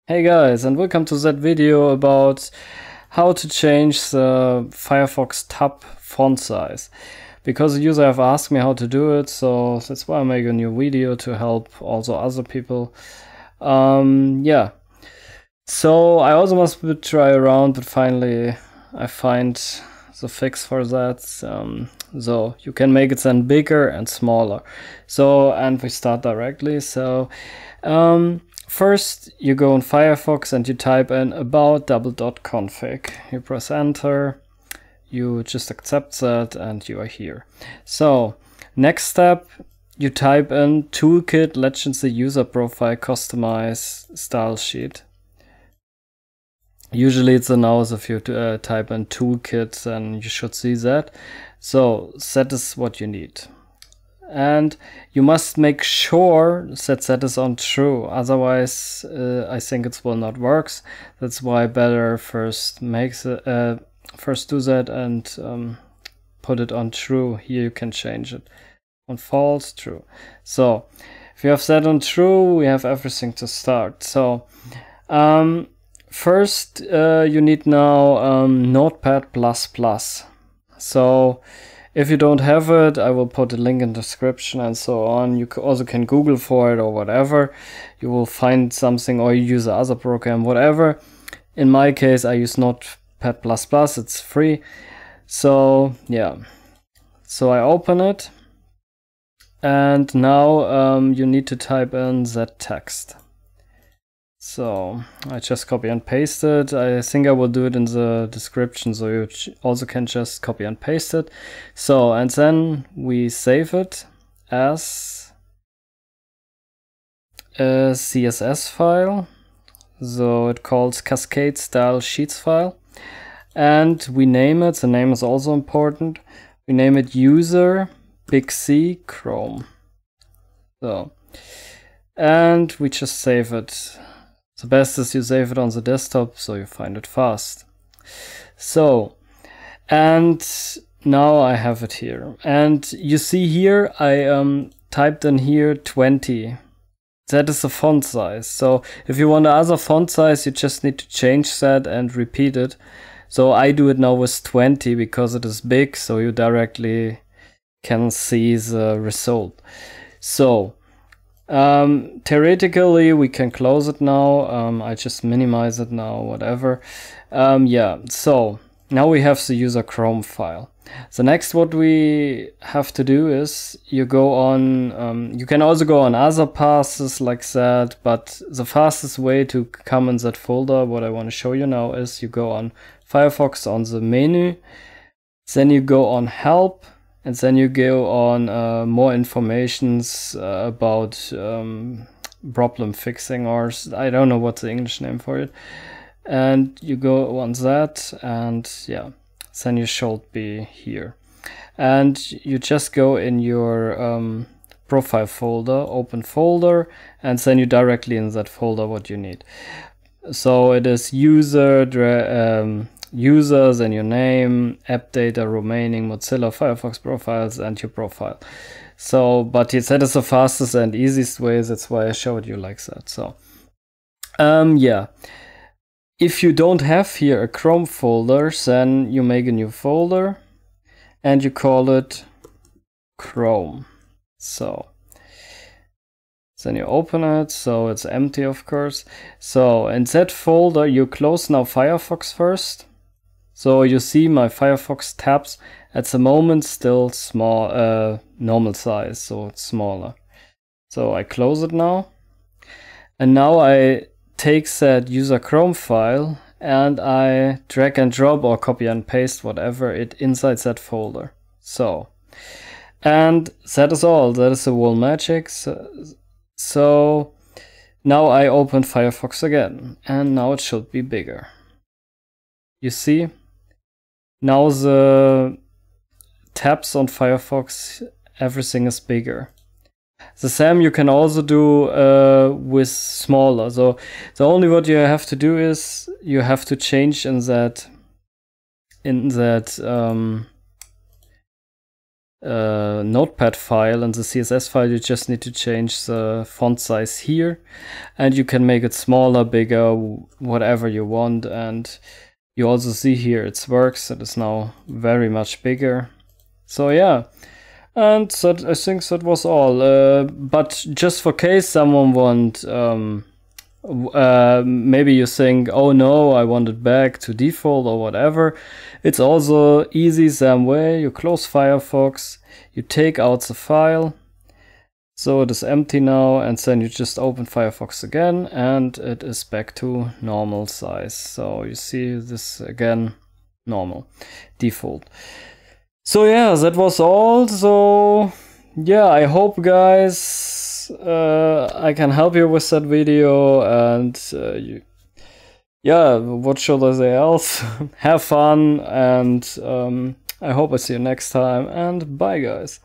Hey guys, and welcome to that video about how to change the Firefox Tab Font Size. Because a user have asked me how to do it, so that's why I make a new video to help also other people. Yeah. So I also must try around, but finally I find the fix for that. So you can make it then bigger and smaller. So, and we start directly. So, first, you go in Firefox and you type in about::config. You press enter, you just accept that, and you are here. So, next step, you type in toolkit legends the user profile customize style sheet. Usually it's announced if you type in toolkit, then you should see that. So, that is what you need. And you must make sure that is on true, otherwise I think it will not work. That's why better first do that and put it on true. Here you can change it on false, true. So if you have that on true, we have everything to start. So first you need now Notepad++. So if you don't have it, I will put a link in the description and so on. You also can Google for it or whatever. You will find something, or you use the other program, whatever. In my case, I use Notepad++. It's free. So yeah. So I open it. And now you need to type in that text. So I just copy and paste it. I think I will do it in the description, so you also can just copy and paste it. So, and then we save it as a CSS file. So it calls cascade style sheets file. And we name it, the name is also important. We name it user big C Chrome. So, and we just save it. The best is you save it on the desktop, so you find it fast. So, and now I have it here. And you see here, I typed in here 20. That is the font size. So if you want another font size, you just need to change that and repeat it. So I do it now with 20 because it is big, so you directly can see the result. So, theoretically we can close it now. I just minimize it now, whatever. Yeah, so now we have the user Chrome file. The next what we have to do is you go on, you can also go on other paths like that, but the fastest way to come in that folder, what I want to show you now, is you go on Firefox on the menu, then you go on help, and then you go on more informations about problem fixing, or I don't know what's the English name for it. And you go on that, and yeah, then you should be here. And you just go in your profile folder, open folder, and then you directly in that folder what you need. So it is users and your name, app data, remaining, Mozilla, Firefox profiles, and your profile. So, but that is the fastest and easiest way. That's why I showed you like that. So, yeah. If you don't have here a Chrome folder, then you make a new folder and you call it Chrome. So, then you open it, so it's empty, of course. So in that folder, you close now Firefox first. So you see my Firefox tabs at the moment still small, normal size, so it's smaller. So I close it now. And now I take that user Chrome file and I drag and drop or copy and paste whatever it inside that folder. So, and that is all. That is the whole magic. So now I open Firefox again, and now it should be bigger. You see, now the tabs on Firefox, everything is bigger. The same you can also do with smaller. So the only what you have to do is you have to change in that notepad file and the CSS file, you just need to change the font size here, and you can make it smaller, bigger, whatever you want. And you also see here it works. It is now very much bigger. So yeah, and that, I think that was all. But just for case someone want, maybe you think, oh no, I want it back to default or whatever. It's also easy same way. You close Firefox, you take out the file, so it is empty now, and then you just open Firefox again and it is back to normal size. So you see this again, normal, default. So yeah, that was all. So yeah, I hope guys I can help you with that video, and yeah, what should I say else? Have fun, and I hope I see you next time, and bye guys.